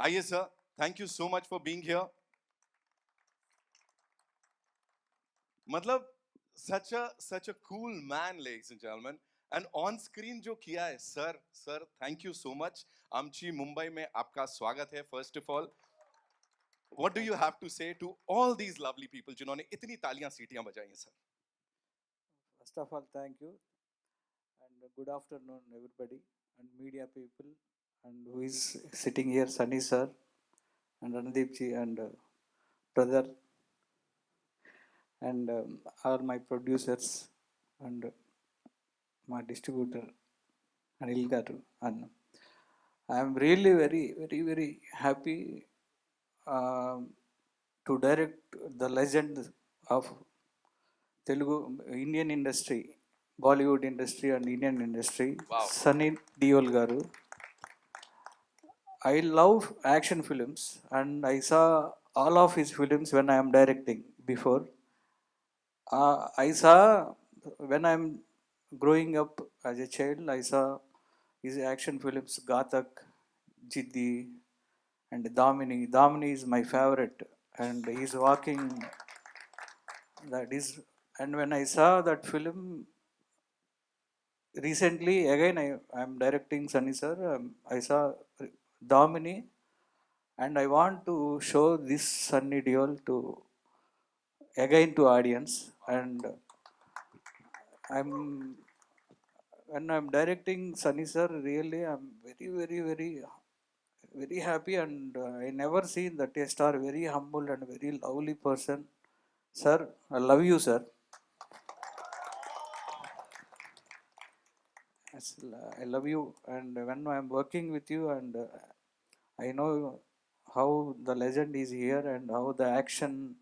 Aye, sir. Thank you so much for being here. मतलब such a cool man, ladies and gentlemen. And on screen जो किया है, sir, thank you so much. आमची मुंबई में आपका स्वागत है. First of all, what do you have to say to all these lovely people जिन्होंने इतनी तालियां सीटियां बजाई हैं, sir? First of all, thank you and good afternoon, everybody, and media people, and who is sitting here, Sunny sir, and Randeep ji, and brother, and all my producers, and my distributor, Anil Garu. And I am really very happy to direct the legend of Telugu Indian industry, Bollywood industry, and Indian industry, Wow. Sunny Deol Garu. I love action films and I saw all of his films when I am directing before. I saw when I'm growing up as a child, I saw his action films Gatak, Jiddi, and Damini. Damini is my favorite, and he's walking. That is, and when I saw that film recently, again I am directing Sunny sir. I saw Damini, and I want to show this Sunny Deol to again to audience. And I'm when I'm directing Sunny sir, really I'm very happy, and I never seen that a star very humble and very lovely person. Sir, I love you, sir. Yes, I love you, and when I'm working with you, and I know how the legend is here and how the action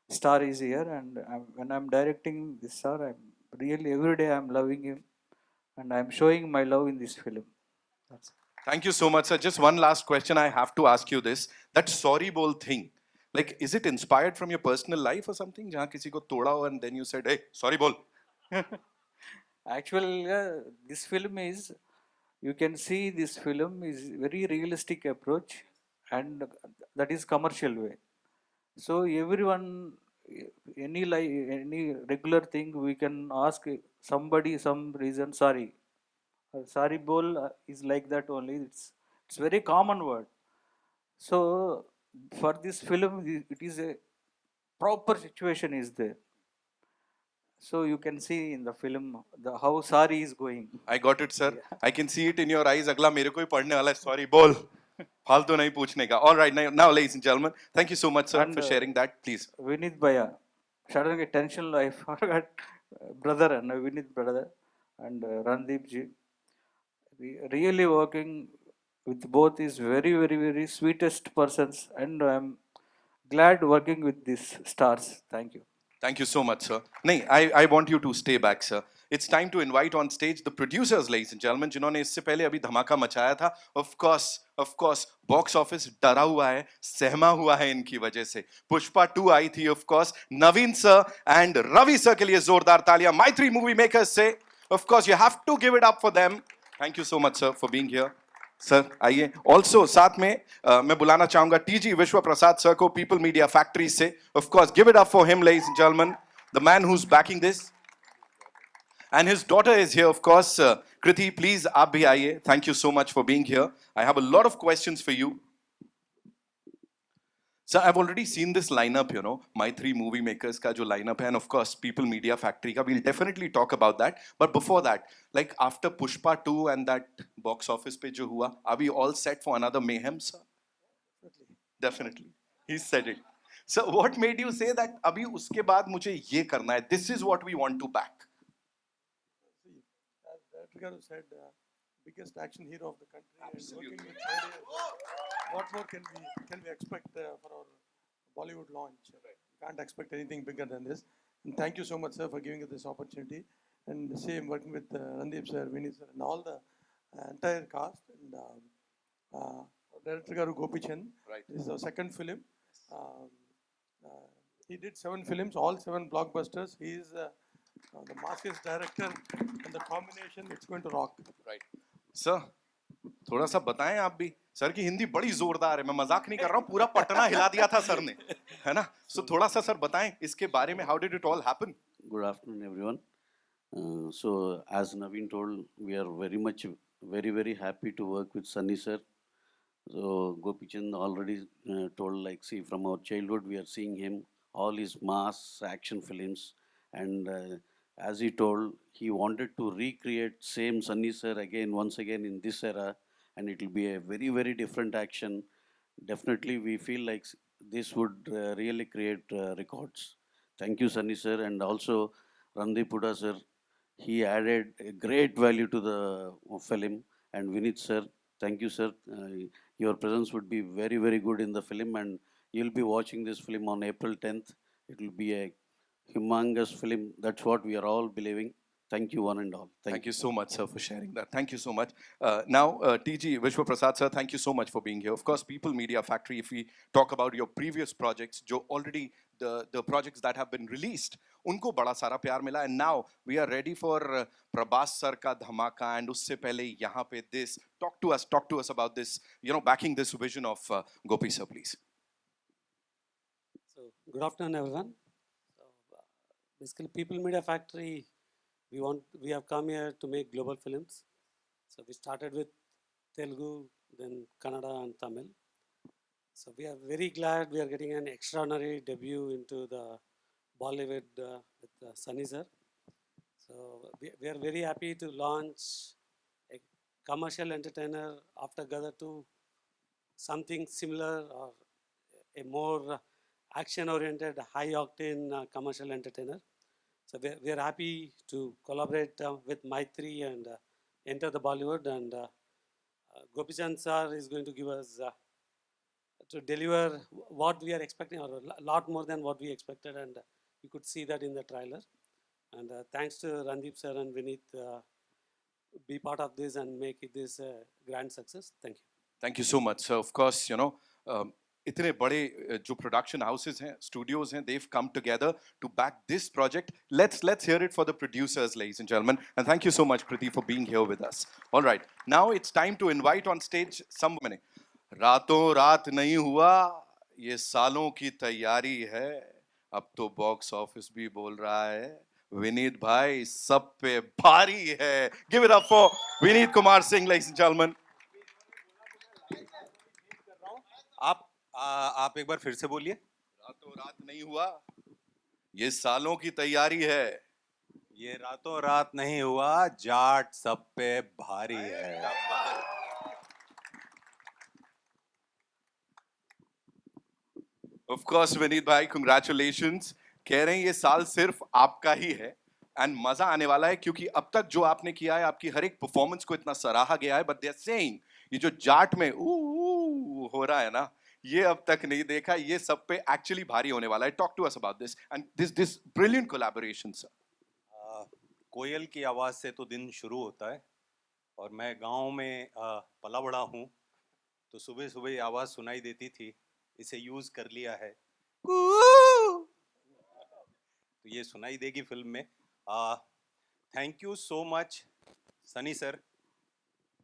star is here, and when I'm directing this star, I'm really every day I'm loving him, and I'm showing my love in this film. That's it. Thank you so much, sir. Just one last question I have to ask you this. That sorry bol thing, like, is it inspired from your personal life or something? जहाँ किसी को तोड़ा हो and then you said, hey, sorry bol. Actually, this film is, you can see this film is very realistic approach, and that is commercial way. So everyone, any regular thing, we can ask somebody some reason. Sorry, sorry, bol is like that only. It's very common word. So for this film, it is a proper situation is there. So you can see in the film the how Sari is going. I got it, sir. I can see it in your eyes. अगला मेरे को ही पढ़ने वाला है. Sorry bol. फालतू नहीं पूछने का. All right, now, ladies and gentlemen, thank you so much, sir, And for sharing that. Please. Vinith Bhaiya, suddenly tension I forgot brother and Vinith brother and Randeep ji. Really working with both is very sweetest persons, and I'm glad working with these stars. Thank you. Thank you so much, sir. नहीं, I want you to stay back, sir. It's time to invite on stage the producers, ladies and gentlemen, जिन्होंने इससे पहले अभी धमाका मचाया था. Of course, box office डरा हुआ है, सहमा हुआ है इनकी वजह से. पुष्पा 2 आई थी, of course. Naveen sir and Ravi sir के लिए जोरदार तालियां. My3 movie makers से, of course, you have to give it up for them. Thank you so much, sir, for being here. Sir आइए. ऑल्सो साथ में मैं बुलाना चाहूंगा टीजी विश्व प्रसाद सर को, पीपल मीडिया फैक्ट्री से. Of course, give it up for him, ladies and gentleman, the man who is banking this, and his daughter is here, of course. Kriti, please आप भी आइए. Thank you so much for being here. I have a lot of questions for you. So I've already seen this lineup, My3 movie makers ka jo lineup hai, and of course People Media Factory ka. We'll definitely talk about that. But before that, like after Pushpa 2 and that box office pe jo hua, are we all set for another mayhem, sir? Definitely. He said it. So what made you say that abhi uske baad mujhe ye karna hai? This is what we want to back. See, as Director Garu said, biggest action hero of the country. Absolutely. And working with India, what more can we expect for our Bollywood launch? Right. We can't expect anything bigger than this. And thank you so much, sir, for giving us this opportunity. And the same working with Randeep sir, Vinny sir, and all the entire cast. And Director Garu Gopichand. Right. This is our second film. Um, he did 7 films, all 7 blockbusters. He is the master's director, and the combination, it's going to rock. Right. Sir, थोड़ा सा बताएं आप भी। Sir की हिंदी बड़ी जोरदार है, मैं मजाक नहीं कर रहा हूँ, पूरा पटना हिला दिया था सर ने, है ना? सो थोड़ा सा सर बताएं इसके बारे में, how did it all happen? Good afternoon, everyone. So, as Naveen told, we are very happy to work with Sunny sir. So, Gopichand already told, like, see, from our childhood, we are seeing him, all his mass action films. And as he told, he wanted to recreate same Sunny sir again, once again in this era. And it will be a very different action. Definitely, we feel like this would really create records. Thank you, Sunny sir. And also, Randeep Huda sir, he added a great value to the film. And Vinit sir, thank you, sir. Your presence would be very good in the film, and you'll be watching this film on April 10th. It will be a humongous film. That's what we are all believing. Thank you, one and all. Thank you so much, sir, for sharing that. Thank you so much. Now, TG Vishwa Prasad, sir, thank you so much for being here. Of course, People Media Factory, if we talk about your previous projects, जो already the projects that have been released, उनको बड़ा सारा प्यार मिला, and now we are ready for Prabhas sir का धमाका, and उससे पहले यहाँ पे this. Talk to us about this, you know, backing this vision of Gopi sir, please. So, good afternoon, everyone. So, basically, People Media Factory, we have come here to make global films. So, we started with Telugu, then Kannada and Tamil. So, we are very glad we are getting an extraordinary debut into the Bollywood with Sunny sir. So, we are very happy to launch a commercial entertainer after Gadar 2, something similar or a more action-oriented, high-octane commercial entertainer. So we are happy to collaborate with Maitri and enter the Bollywood. And Gopichand sir is going to give us to deliver what we are expecting, or a lot more than what we expected. And you could see that in the trailer. And thanks to Randeep sir and Vinit, be part of this and make this a grand success. Thank you. Thank you so much. So, of course, you know, इतने बड़े जो production houses हैं, studios हैं, they've come together to back this project. Let's hear it for the producers, ladies and gentlemen. And thank you so much, Kriti, for being here with us. All right, now it's time to invite on stage someone. रातों रात नहीं हुआ, ये सालों की तैयारी है, अब तो बॉक्स ऑफिस भी बोल रहा है, विनीत भाई सब पे भारी है. Give it up for Vineet Kumar Singh, ladies and gentlemen. आप एक बार फिर से बोलिए. रातों रात नहीं हुआ, ये सालों की तैयारी है. ये रातों रात नहीं हुआ, जाट सब पे भारी है. Of course, विनीत भाई, congratulations. कह रहे हैं ये साल सिर्फ आपका ही है, एंड मजा आने वाला है, क्योंकि अब तक जो आपने किया है, आपकी हर एक परफॉर्मेंस को इतना सराहा गया है. बट दे आर सेइंग ये जो जाट में हो रहा है ना, ये अब तक नहीं देखा, ये सब पे एक्चुअली भारी होने वाला है. Talk to us about this and this brilliant collaboration sir. कोयल की आवाज से तो दिन शुरू होता है, और मैं गांव में पला बड़ा हूँ, तो सुबह सुबह आवाज सुनाई देती थी, इसे यूज कर लिया है, तो ये सुनाई देगी फिल्म में. Thank you so much Sunny sir.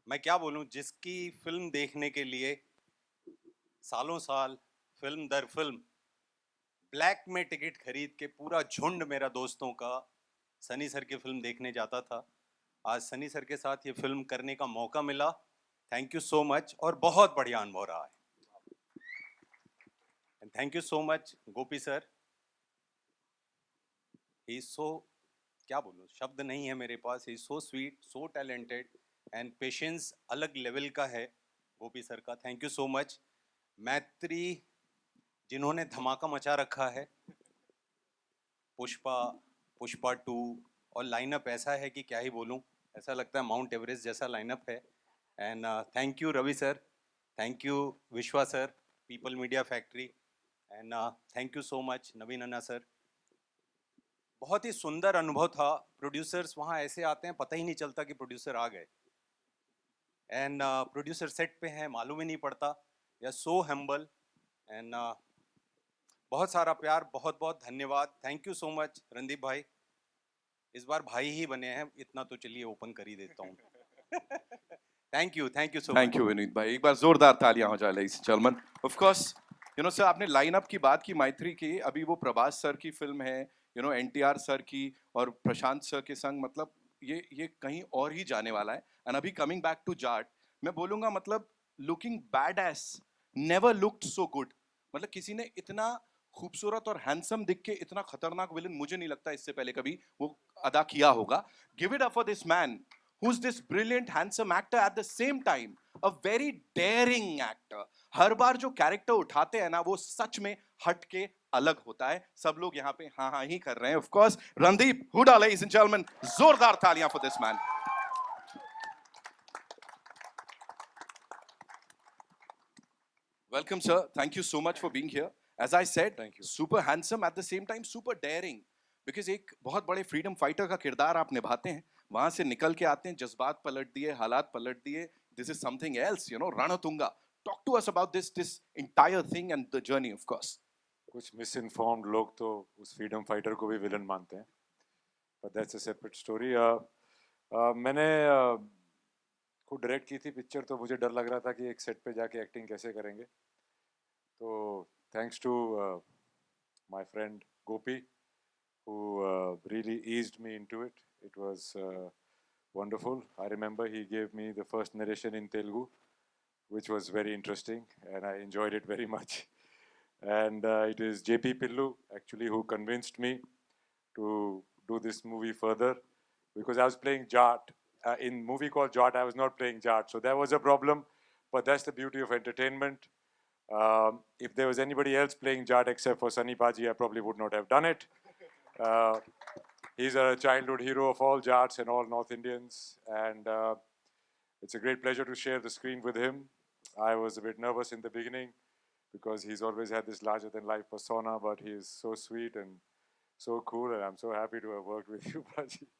मैं क्या बोलूं, जिसकी फिल्म देखने के लिए सालों साल फिल्म दर फिल्म ब्लैक में टिकट खरीद के पूरा झुंड मेरा दोस्तों का सनी सर की फिल्म देखने जाता था, आज सनी सर के साथ ये फिल्म करने का मौका मिला. थैंक यू सो मच, और बहुत बढ़िया अनुभव रहा है. And thank you so much Gopi sir. He so, क्या बोलूं, शब्द नहीं है मेरे पास. He so sweet, so talented, and patience अलग लेवल का है गोपी सर का. Thank you so much. Maitri, जिन्होंने धमाका मचा रखा है, पुष्पा 2, और लाइनअप ऐसा है कि क्या ही बोलूं, ऐसा लगता है माउंट एवरेस्ट जैसा लाइनअप है. And thank you Ravi sir, thank you Vishwa sir, People Media Factory, and thank you so much Naveen anna sir. बहुत ही सुंदर अनुभव था. प्रोड्यूसर्स वहाँ ऐसे आते हैं, पता ही नहीं चलता कि प्रोड्यूसर आ गए, एंड प्रोड्यूसर सेट पे हैं, मालूम ही नहीं पड़ता. या सो हम्बल, एंड बहुत सारा प्यार, बहुत बहुत धन्यवाद. Thank you so much Randeep भाई. इस बार भाई ही बने हैं, इतना तो चलिए ओपन कर ही देता हूँ. Thank you so thank you Vineet भाई, एक बार जोरदार तालियां हो जाए ladies and gentlemen. Of course, sir आपने लाइनअप की बात की मैत्री की, अभी वो प्रभास सर की फिल्म है, एनटीआर सर की और प्रशांत सर के संग, मतलब ये कहीं और ही जाने वाला है. एंड अभी कमिंग बैक टू जाट, मैं बोलूंगा मतलब looking bad S, never looked so good. मतलब किसी ने इतना खूबसूरत और हैंडसम दिख के इतना खतरनाक विलन मुझे नहीं लगता इससे पहले कभी वो अदा किया होगा. Give it up for this man, who's this brilliant handsome actor at the same time a very daring actor. हर बार जो कैरेक्टर उठाते हैं ना वो सच में हट के अलग होता है. सब लोग यहाँ पे हाँ हाँ ही कर रहे हैं. Of course Randeep Hooda, ladies and gentlemen, जोरदार तालियां for this man. Welcome, sir. Thank you so much for being here. As I said, Thank you. super handsome at the same time super daring. Because एक बहुत बड़े freedom fighter का किरदार आप निभाते हैं, वहां से निकल के आते हैं, जज्बात पलट दिए, हालात पलट दिए. This is something else, Ranatunga. Talk to us about this entire thing and the journey, of course. कुछ मिसइन्फॉर्म्ड लोग तो उस फ्रीडम फाइटर को भी विलन मानते हैं, but that's a separate story. मैंने खुद डायरेक्ट की थी पिक्चर, तो मुझे डर लग रहा था कि एक सेट पे जाके एक्टिंग कैसे करेंगे. तो thanks to my friend Gopi who really eased me into it. It was wonderful. I remember he gave me the first narration in Telugu, which was very interesting, and I enjoyed it very much. And it is JP Pillu actually who convinced me to do this movie further, because I was playing Jat. In movie called Jat, I was not playing Jat, so that was a problem. But that's the beauty of entertainment. If there was anybody else playing Jat except for Sunny Paji, I probably would not have done it. Uh, he's a childhood hero of all Jats and all North Indians, and it's a great pleasure to share the screen with him. I was a bit nervous in the beginning because he's always had this larger than life persona, but he is so sweet and so cool, and I'm so happy to have worked with you, Paji.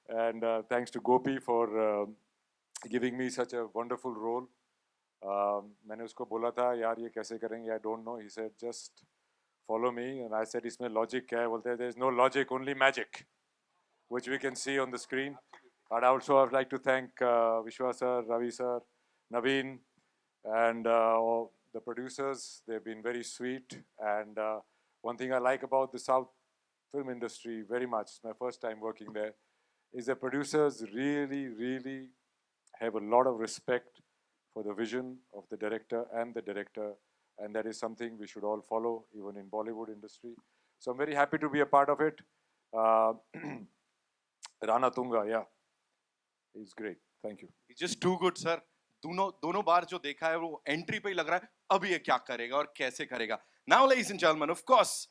And thanks to Gopi for giving me such a wonderful role. मैंने उसको बोला था यार ये कैसे करेंगे, I don't know. He said just follow me, and I said इसमें logic क्या है? बोलते हैं there is no logic, only magic, which we can see on the screen. But also I'd like to thank Vishwa sir, Ravi sir, Naveen, and all the producers. They've been very sweet. And one thing I like about the South film industry very much, it's my first time working there, is the producers really have a lot of respect for the vision of the director and the director, and that is something we should all follow, even in Bollywood industry. So I'm very happy to be a part of it. Uh, Rana Tunga, yeah, he's great. Thank you. He's just too good, sir. दोनों बार जो देखा है वो entry पे ही लग रहा है अब ये क्या करेगा और कैसे करेगा. Now, ladies and gentlemen, of course,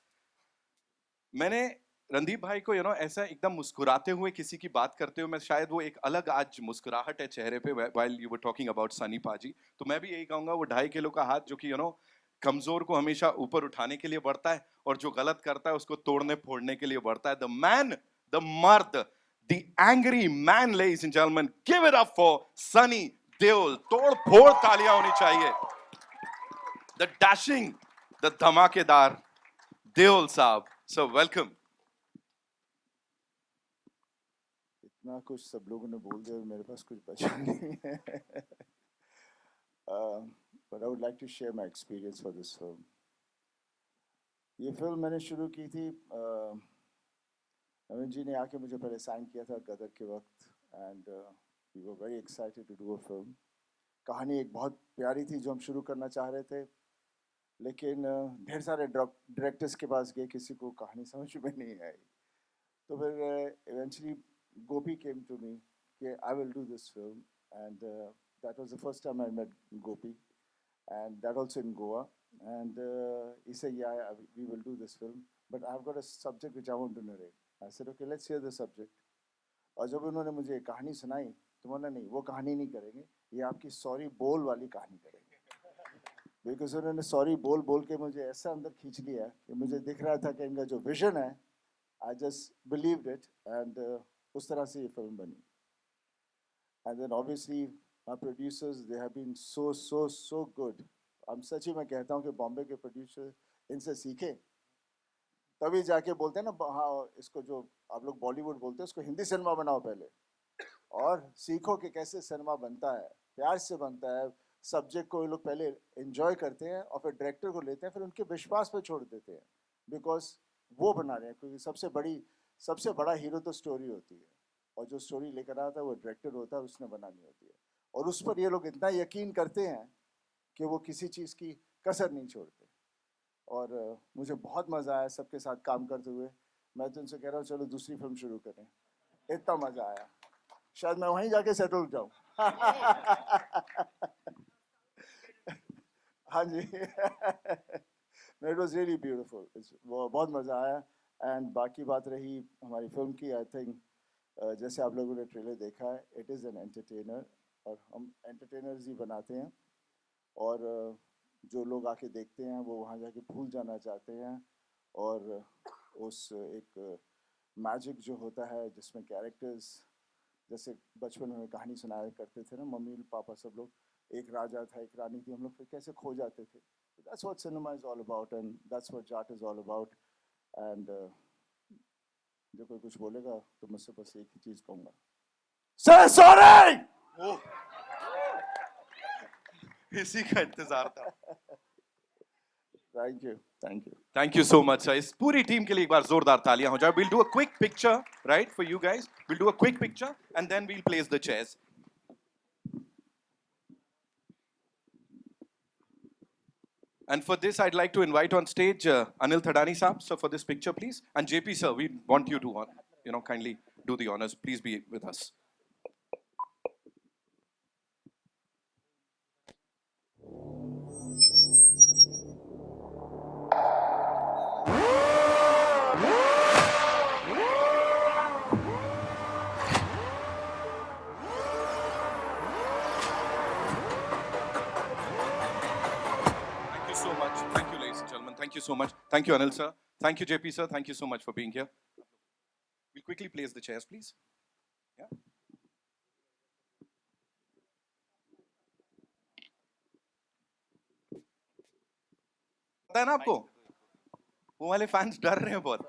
मैंने रणदीप भाई को ऐसा एकदम मुस्कुराते हुए किसी की बात करते हुए, मैं शायद वो एक अलग आज मुस्कुराहट है चेहरे पे while you were talking about Sunny पाजी, तो मैं भी यही कहूंगा वो 2.5 किलो का हाथ जो कि कमजोर को हमेशा ऊपर उठाने के लिए बढ़ता है और जो गलत करता है उसको तोड़ने फोड़ने के लिए बढ़ता है. द मैन, द मर्द, the angry man, ladies and gentleman, give it up for Sunny Deol. तोड़ फोड़ तालियां होनी चाहिए. द डैशिंग, द धमाकेदार देओल साहब. So welcome. इतना कुछ सब लोगों ने बोल दिया, मेरे पास कुछ बचा नहीं है. But I would like to share my experience for this film. ये फिल्म मैंने शुरू की थी, नवीन जी ने आके मुझे पहले साइन किया था गदर के वक्त, and we were very excited to do a film. कहानी एक बहुत प्यारी थी जो हम शुरू करना चाह रहे थे, लेकिन ढेर सारे डायरेक्टर्स के पास गए, किसी को कहानी समझ में नहीं आई. तो फिर eventually Gopi came to me कि I will do this film, and that was the first time I met Gopi, and that also in Goa. And he said, yeah, we will do this film, but I've got a subject which I want to narrate. I said, okay, let's hear the subject. और जब उन्होंने मुझे कहानी सुनाई तो बोला नहीं, वो कहानी नहीं करेंगे, ये आपकी सॉरी बोल वाली कहानी करेंगे. बिकॉज उन्होंने सॉरी बोल बोल के मुझे ऐसा अंदर खींच लिया कि मुझे दिख रहा था कि इनका जो विजन है, I just believed it, and उस तरह से ये फिल्म बनी. And then obviously our producers, they have been so good. हम सच ही मैं कहता हूँ कि बॉम्बे के प्रोड्यूसर इनसे सीखे, तभी जाके बोलते हैं ना, हाँ इसको जो आप लोग बॉलीवुड बोलते हैं उसको हिंदी सिनेमा बनाओ पहले. और सीखो कि कैसे सिनेमा बनता है, प्यार से बनता है। सब्जेक्ट को ये लोग पहले एंजॉय करते हैं और फिर डायरेक्टर को लेते हैं, फिर उनके विश्वास पे छोड़ देते हैं, बिकॉज वो बना रहे हैं। क्योंकि सबसे बड़ा हीरो तो स्टोरी होती है, और जो स्टोरी लेकर आता है वो डायरेक्टर होता है, उसने बनानी होती है। और उस पर ये लोग इतना यकीन करते हैं कि वो किसी चीज़ की कसर नहीं छोड़ते। और मुझे बहुत मज़ा आया सबके साथ काम करते हुए। मैं तो उनसे कह रहा हूँ चलो दूसरी फिल्म शुरू करें, इतना मज़ा आया। शायद मैं वहीं जाके सेटल जाऊँ। हाँ जी। इट वॉज रियली ब्यूटीफुल, वो बहुत मज़ा आया। एंड बाकी बात रही हमारी फिल्म की, आई थिंक जैसे आप लोगों ने ट्रेलर देखा है, इट इज़ एन एंटरटेनर, और हम एंटरटेनर्स ही बनाते हैं। और जो लोग आके देखते हैं वो वहाँ जाके भूल जाना चाहते हैं। और उस एक मैजिक जो होता है जिसमें कैरेक्टर्स, जैसे बचपन में कहानी सुनाया करते थे ना मम्मी पापा सब लोग, एक राजा था एक रानी थी, हम लोग फिर कैसे खो जाते थे। That's what cinema is all about, and that's what Jat is all about. And जो कोई कुछ बोलेगा तो मुझसे बस एक ही चीज़ कहूँगा, से सॉरी। इसी का इंतजार था। Thank you, thank you. Thank you so much, sir. इस पूरी टीम के लिए एक बार जोरदार तालियां हो जाए. We'll do a quick picture, right, for you guys. We'll do a quick picture and then we'll place the chairs. And for this, I'd like to invite on stage Anil Thadani Saab, sir, for this picture, please. And JP, sir, we want you to, kindly do the honors. Please be with us. Thank you so much. Thank you, ladies and gentlemen. Thank you so much. Thank you, Anil, sir. Thank you, JP, sir. Thank you so much for being here. We'll quickly place the chairs, please. Yeah. पता है ना आपको, वो वाले fans डर रहे हैं बहुत.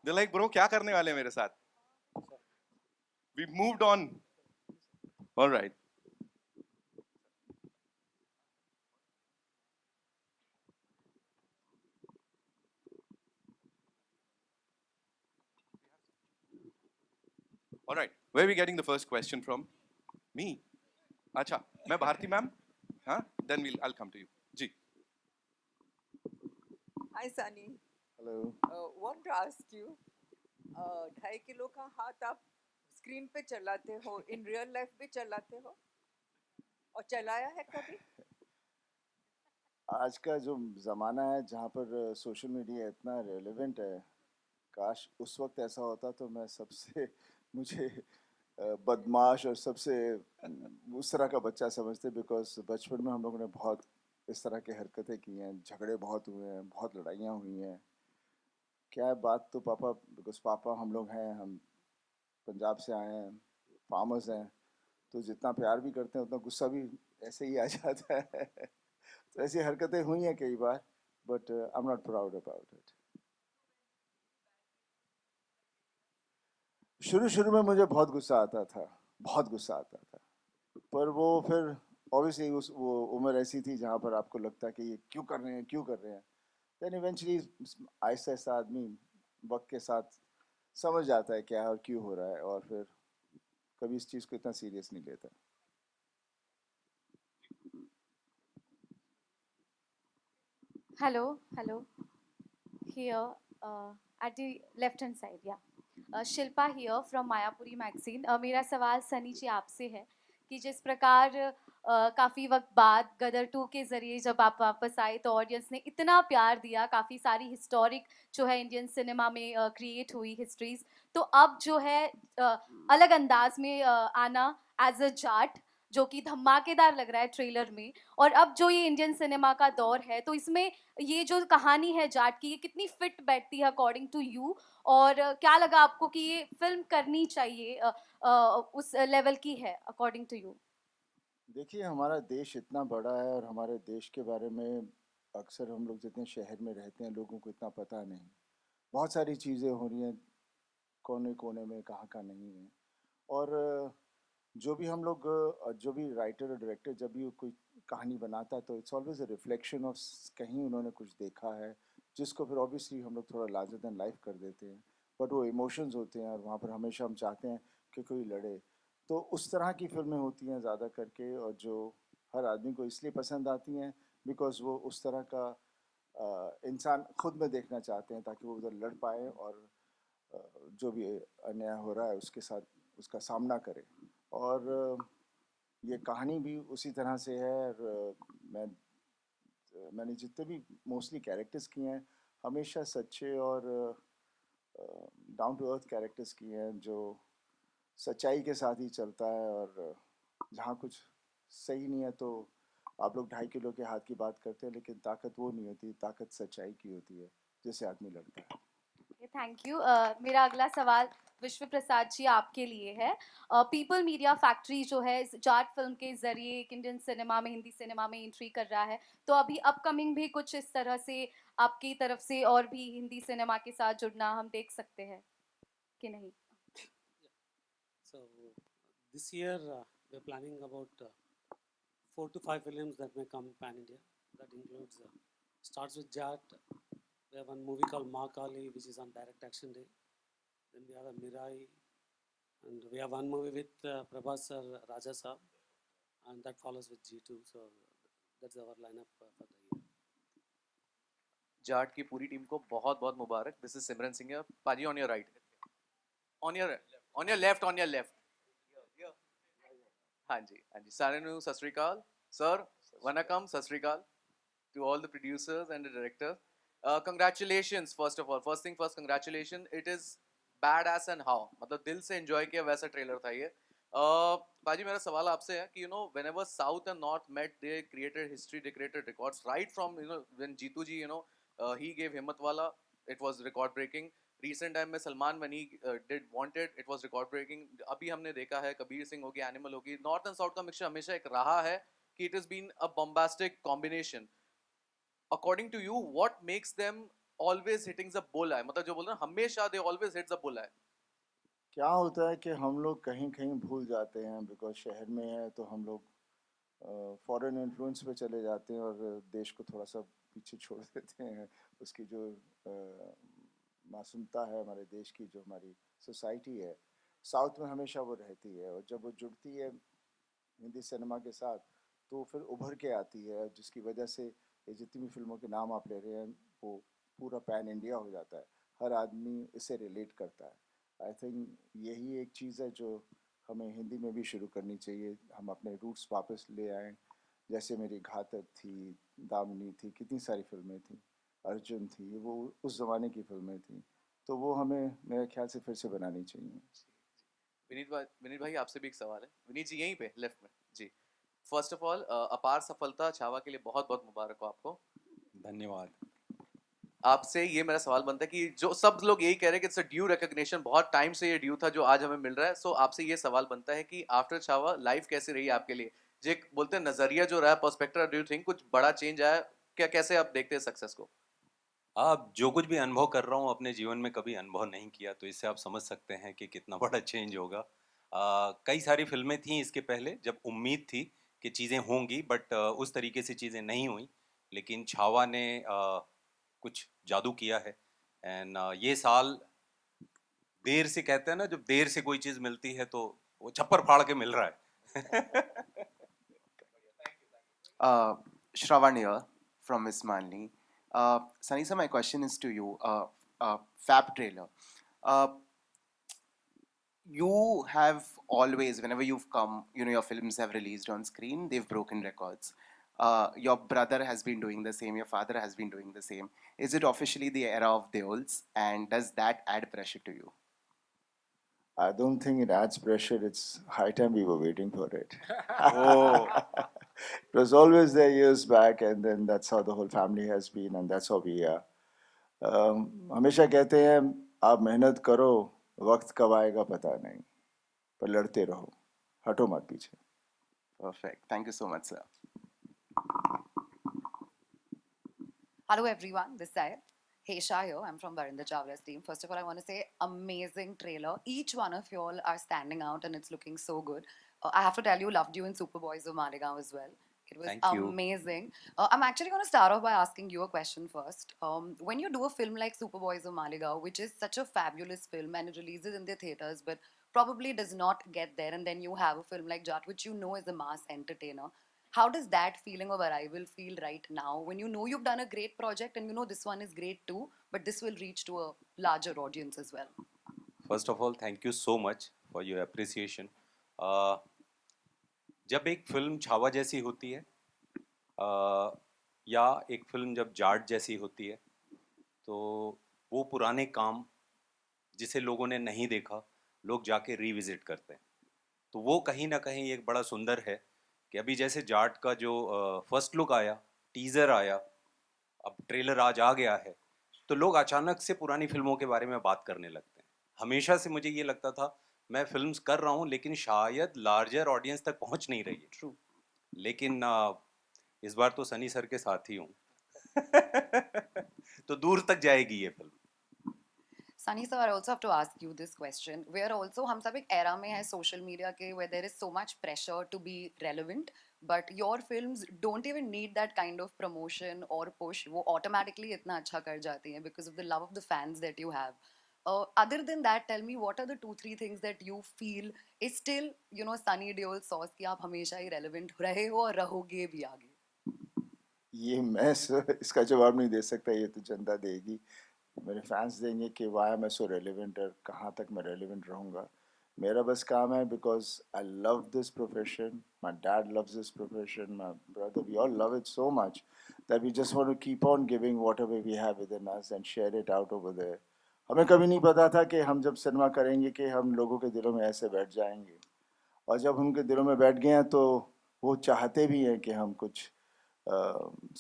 They're like, bro, क्या करने वाले हैं मेरे साथ? We've moved on. All right. All right. Where are we getting the first question from? Me. अच्छा, मैं भारती मैम. हाँ? Then I'll come to you. जी. Hi Sunny. Hello. Want to ask you, 2.5 kilo का हाथ आप स्क्रीन पे चलाते हो, इन रियल लाइफ भी चलाते हो और चलाया है कभी? आज का जो ज़माना है जहाँ पर सोशल मीडिया इतना रेलेवेंट है, काश उस वक्त ऐसा होता तो मैं सबसे मुझे बदमाश और सबसे उस तरह का बच्चा समझते, बिकॉज बचपन में हम लोगों ने बहुत इस तरह की हरकतें की हैं, झगड़े बहुत हुए हैं, बहुत लड़ाइयाँ हुई हैं। क्या है बात, तो पापा, बिकॉज पापा हम लोग हैं, हम पंजाब से आए हैं, फार्मर्स हैं, तो जितना प्यार भी करते हैं उतना गुस्सा भी ऐसे ही आ जाता है। तो ऐसी हरकतें हुई हैं कई बार, but I am not proud about it. शुरू शुरू में मुझे बहुत गुस्सा आता था, बहुत गुस्सा आता था, पर वो फिर ऑब्वियसली वो उम्र ऐसी थी जहाँ पर आपको लगता है कि ये क्यों कर रहे हैं, क्यों कर रहे हैं। देन इवेंचुअली आहिस्ता आहिस्ता आदमी वक्त के साथ समझ जाता है क्या है और क्यों हो रहा है, और फिर कभी इस चीज़ को इतना सीरियस नहीं लेता। Hello. Here, at the left hand side, yeah. Shilpa here from Mayapuri magazine. मेरा सवाल सनी जी आपसे है कि जिस प्रकार काफ़ी वक्त बाद गदर 2 के ज़रिए जब आप वापस आए तो ऑडियंस ने इतना प्यार दिया, काफ़ी सारी हिस्टोरिक जो है इंडियन सिनेमा में क्रिएट हुई हिस्ट्रीज, तो अब जो है अलग अंदाज में आना एज अ जाट, जो कि धमाकेदार लग रहा है ट्रेलर में, और अब जो ये इंडियन सिनेमा का दौर है, तो इसमें ये जो कहानी है जाट की, ये कितनी फिट बैठती है अकॉर्डिंग टू यू, और क्या लगा आपको कि ये फिल्म करनी चाहिए, उस लेवल की है अकॉर्डिंग टू यू? देखिए, हमारा देश इतना बड़ा है और हमारे देश के बारे में अक्सर हम लोग जितने शहर में रहते हैं लोगों को इतना पता नहीं। बहुत सारी चीज़ें हो रही हैं कोने कोने में, कहाँ नहीं है। और जो भी हम लोग जो भी राइटर और डायरेक्टर जब भी कोई कहानी बनाता है तो it's always a reflection of कहीं उन्होंने कुछ देखा है जिसको फिर ऑब्वियसली हम लोग थोड़ा लार्जर देन लाइफ कर देते हैं, बट वो इमोशंस होते हैं और वहाँ पर हमेशा हम चाहते हैं कि कोई लड़े। तो उस तरह की फिल्में होती हैं ज़्यादा करके, और जो हर आदमी को इसलिए पसंद आती हैं बिकॉज वो उस तरह का इंसान खुद में देखना चाहते हैं ताकि वो उधर लड़ पाए और जो भी अन्याय हो रहा है उसके साथ उसका सामना करें। और ये कहानी भी उसी तरह से है। और मैंने जितने भी मोस्टली कैरेक्टर्स किए हैं हमेशा सच्चे और डाउन टू अर्थ कैरेक्टर्स किए हैं, जो सच्चाई के साथ ही चलता है। और जहाँ कुछ सही नहीं है तो आप लोग 2.5 किलो के हाथ की बात करते हैं, लेकिन ताकत वो नहीं होती, ताकत सच्चाई की होती है जिससे आदमी लड़ता है। Thank you. मेरा अगला सवाल विश्व प्रसाद जी आपके लिए है। पीपल मीडिया फैक्ट्री जो है इस जाट फिल्म के जरिए एक इंडियन सिनेमा में, हिंदी सिनेमा में एंट्री कर रहा है, तो अभी अपकमिंग भी कुछ इस तरह से आपकी तरफ से और भी हिंदी सिनेमा के साथ जुड़ना हम देख सकते हैं कि नहीं? So this year we're planning about 4 to 5 films that may come pan India. That includes starts with Jat. We have one movie called Ma Kali, which is on Direct Action Day. Then we have a Mirai, and we have one movie with Prabhas sir, Raja Saab, and that follows with G2. So that's our lineup for the year. Jat की पूरी team को बहुत बहुत मुबारक। This is सिमरन सिंह। पाजी on your right, on your left, on your left. हाँ जी, हाँ जी, सारे नु सत श्री अकाल सर, वनकम, सत श्री अकाल to all the producers and the director. Congratulations first of all. First thing first, congratulations. It is badass and how. मतलब दिल से enjoy किया वैसा ट्रेलर था ये। पाजी मेरा सवाल आपसे है कि whenever South and North met, they created history, they created records right from when Jeetu ji he gave Himmatwala, it was record breaking. Recent time में Salman when he did Wanted, it was record breaking. अभी हमने देखा है कबीर सिंह होगी, animal होगी, north and south का mixture हमेशा एक रहा है कि it has been a bombastic combination. According to you, what makes them always hitting the bullseye? मतलब जो बोल रहे हैं हमेशा they always hit the bullseye. क्या होता है कि हम लोग कहीं कहीं भूल जाते हैं बिकॉज शहर में है तो हम लोग फॉरेन इन्फ्लुएंस पे चले जाते हैं और देश को थोड़ा सा पीछे छोड़ देते हैं। उसकी जो मासूमता है हमारे देश की, जो हमारी सोसाइटी है, साउथ में हमेशा वो रहती है। और जब वो जुड़ती है हिंदी सिनेमा के साथ तो फिर उभर के आती है, जिसकी वजह से ये जितनी भी फिल्मों के नाम आप ले रहे हैं वो पूरा पैन इंडिया हो जाता है, हर आदमी इससे रिलेट करता है। आई थिंक यही एक चीज़ है जो हमें हिंदी में भी शुरू करनी चाहिए। हम अपने रूट्स वापस ले आएँ, जैसे मेरी घातक थी, दामिनी थी, कितनी सारी फिल्में थी, अर्जुन थी, वो उस ज़माने की फिल्में थी, तो वो हमें मेरे ख्याल से फिर से बनानी चाहिए। विनीत भाई आपसे भी एक सवाल है। विनीत जी यहीं पे लेफ्ट में जी। फर्स्ट ऑफ ऑल अपार सफलता छावा के लिए बहुत बहुत मुबारक हो आपको। धन्यवाद। आपसे ये मेरा सवाल बनता है कि जो सब लोग यही कह रहे हैं कि इट्स अ ड्यू रिकॉग्निशन, बहुत टाइम से ये ड्यू था जो आज हमें मिल रहा है। सो आपसे ये सवाल बनता है कि आफ्टर छावा लाइफ कैसी रही आपके लिए? जो बोलते हैं नजरिया जो रहा, पर्सपेक्टिव, डू यू थिंक कुछ बड़ा चेंज आया क्या? कैसे आप देखते हैं सक्सेस को? आप जो कुछ भी अनुभव कर रहा हूँ अपने जीवन में कभी अनुभव नहीं किया, तो इससे आप समझ सकते हैं कि कितना बड़ा चेंज होगा। कई सारी फिल्में थी इसके पहले जब उम्मीद थी कि चीज़ें होंगी, बट उस तरीके से चीज़ें नहीं हुई। लेकिन छावा ने कुछ जादू किया है। एंड ये साल देर से, कहते हैं ना जब देर से कोई चीज़ मिलती है तो वो छप्पर फाड़ के मिल रहा है। Shravan here from Miss Manli. Sunny sir, my question is to you. Fab trailer. You have always, whenever you've come, your films have released on screen, they've broken records. Your brother has been doing the same, your father has been doing the same. Is it officially the era of Deols, and does that add pressure to you? I don't think it adds pressure. It's high time we were waiting for it. Oh. It was always there years back, and then that's how the whole family has been, and that's how we are. हमेशा कहते हैं आप मेहनत करो, वक्त कब आएगा पता नहीं, पर लड़ते रहो, हटो मत पीछे। Perfect. Thank you so much, sir. Hello everyone, this side. Hey Shah here, I'm from Varinder Chawla's team. First of all, I want to say amazing trailer. Each one of you all are standing out and it's looking so good. I have to tell you, loved you in Superboys of Maligaon as well. It was Thank you. amazing. I'm actually going to start off by asking you a question first. When you do a film like Superboys of Maligaon, which is such a fabulous film and it releases in the theaters, but probably does not get there, and then you have a film like Jat, which you know is a mass entertainer. How does that feeling of arrival feel right now when you know you've done a great project and you know this one is great too, but this will reach to a larger audience as well? First of all thank you so much for your appreciation. जब एक film Chhaava जैसी होती है या एक film जब जाट जैसी होती है, तो वो पुराने काम जिसे लोगों ने नहीं देखा लोग जाके रिविजिट करते हैं. तो वो कहीं ना कहीं एक बड़ा सुंदर है कि अभी जैसे जाट का जो फर्स्ट लुक आया, टीज़र आया, अब ट्रेलर आज आ गया है, तो लोग अचानक से पुरानी फिल्मों के बारे में बात करने लगते हैं. हमेशा से मुझे ये लगता था मैं फिल्म्स कर रहा हूँ लेकिन शायद लार्जर ऑडियंस तक पहुँच नहीं रही है. ट्रू. लेकिन इस बार तो सनी सर के साथ ही हूँ. तो दूर तक जाएगी ये film. Sunny sir, I also have to ask you this question. We are also, हम सब एक era में है social media के where there is so much pressure to be relevant, but your films don't even need that kind of promotion or push. वो automatically इतना अच्छा कर जाती हैं because of the love of the fans that you have. Other than that, tell me what are the 2-3 things that you feel is still, you know, Sunny Deol sauce कि आप हमेशा ही relevant रहे हो और रहोगे भी आगे. ये मैं इसका जवाब नहीं दे सकता, ये तो जनता देगी. मेरे फैंस देंगे कि वाई एम आई सो रेलिवेंट और कहाँ तक मैं रेलिवेंट रहूँगा. मेरा बस काम है because I love this profession, my dad loves this profession, my brother, we all love it so much that we just want to keep on giving whatever we have within us and share it out over there. हमें कभी नहीं पता था कि हम जब cinema करेंगे कि हम लोगों के दिलों में ऐसे बैठ जाएंगे, और जब उनके दिलों में बैठ गए हैं तो वो चाहते भी हैं कि हम कुछ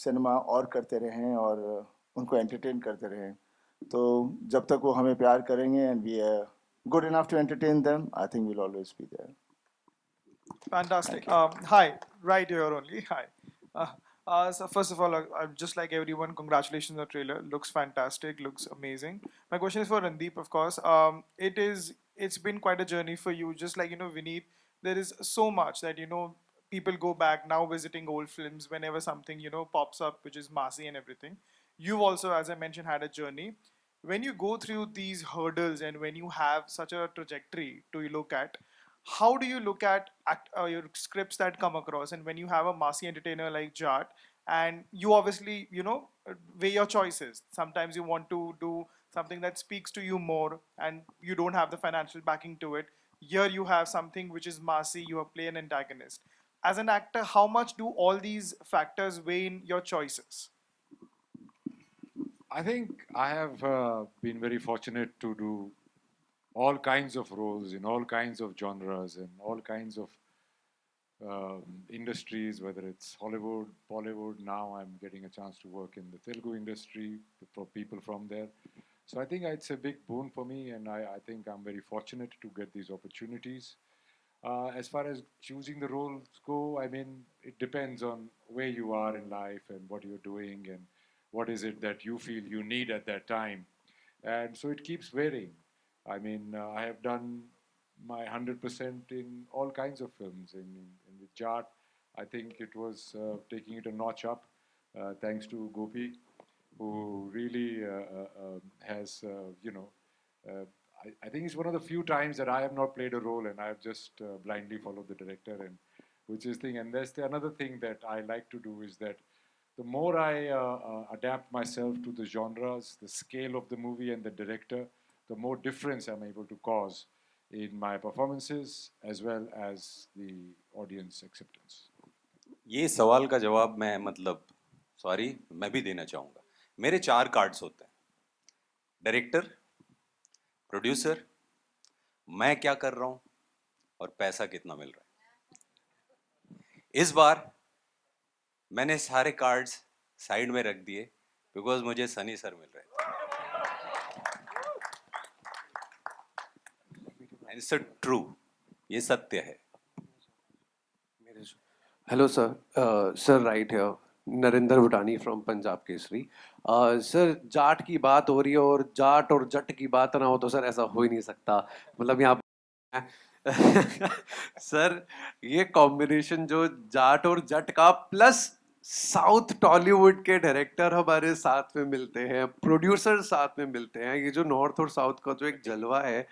सिनेमा और करते रहें और उनको एंटरटेन करते रहें. तो जब तक वो हमें प्यार करेंगे and we are good enough to entertain them, I think we'll always be there. Fantastic. Hi, right here only. Hi. So first of all, I'm just like everyone, congratulations on the trailer. Looks fantastic. Looks amazing. My question is for Randeep, of course. It's been quite a journey for you. Just like Vineet, there is so much that people go back now visiting old films whenever something pops up, which is massy and everything. You've also, as I mentioned, had a journey. When you go through these hurdles and when you have such a trajectory to look at, how do you look at your scripts that come across, and when you have a massy entertainer like Jat, and you obviously weigh your choices. Sometimes you want to do something that speaks to you more and you don't have the financial backing to it. Here you have something which is massy, you have play an antagonist. As an actor, how much do all these factors weigh in your choices? I think I have been very fortunate to do all kinds of roles in all kinds of genres and all kinds of industries, whether it's Hollywood, Bollywood. Now I'm getting a chance to work in the Telugu industry for people from there. So I think it's a big boon for me, and I think I'm very fortunate to get these opportunities. As far as choosing the roles go, I mean, it depends on where you are in life and what you're doing and what is it that you feel you need at that time. And so it keeps varying. I mean, I have done my 100% in all kinds of films. In with Jat, I think it was taking it a notch up, thanks to Gopi, who really has, I think it's one of the few times that I have not played a role and I have just blindly followed the director, and which is thing. And that's another thing that I like to do is that the more I adapt myself to the genres, the scale of the movie and the director, the more difference I'm able to cause in my performances as well as the audience acceptance. ये सवाल का जवाब मैं भी देना चाहूँगा. मेरे 4 cards होते हैं: डायरेक्टर, प्रोड्यूसर, मैं क्या कर रहा हूँ और पैसा कितना मिल रहा है. इस बार मैंने सारे कार्ड्स साइड में रख दिए बिकॉज मुझे सनी सर मिल रहे थे. इट्स ट्रू, ये सत्य है. Hello, sir. Sir, right here. Narendra Bhutani from Punjab Kesari. Sir, Jaat की बात हो रही है और जट की बात ना हो तो सर ऐसा हो ही नहीं सकता। मतलब यहाँ सर, ये कॉम्बिनेशन जो जाट और जट का प्लस साउथ टॉलीवुड के डायरेक्टर हमारे साथ में मिलते हैं, प्रोड्यूसर साथ में मिलते हैं, ये जो नॉर्थ और साउथ का जो एक जलवा है,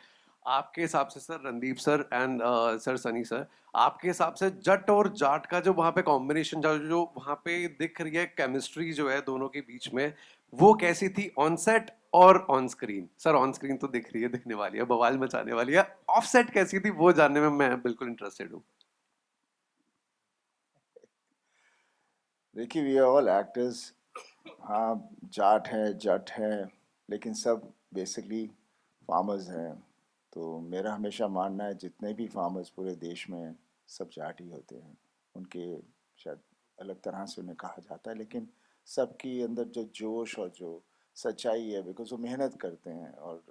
आपके हिसाब से sir, Randeep sir and sir Sunny sir, आपके हिसाब से जट और जाट का जो वहाँ पे कॉम्बिनेशन जो वहाँ पे दिख रही है केमिस्ट्री जो है दोनों के बीच में, वो कैसी थी ऑन सेट और on screen? Sir on screen तो दिख रही है, दिखने वाली है, बवाल मचाने वाली है। ऑफ सेट कैसी थी वो जानने में मैं बिल्कुल इंटरेस्टेड हूँ। देखिए, वी आर ऑल एक्टर्स। हाँ, जाट हैं, जट हैं, लेकिन सब बेसिकली फार्मर्स हैं। तो मेरा हमेशा मानना है जितने भी फार्मर्स पूरे देश में हैं, सब जाट ही होते हैं। उनके शायद अलग तरह से उन्हें कहा जाता है, लेकिन सबकी अंदर जो जोश और जो सच्चाई है, बिकॉज वो मेहनत करते हैं और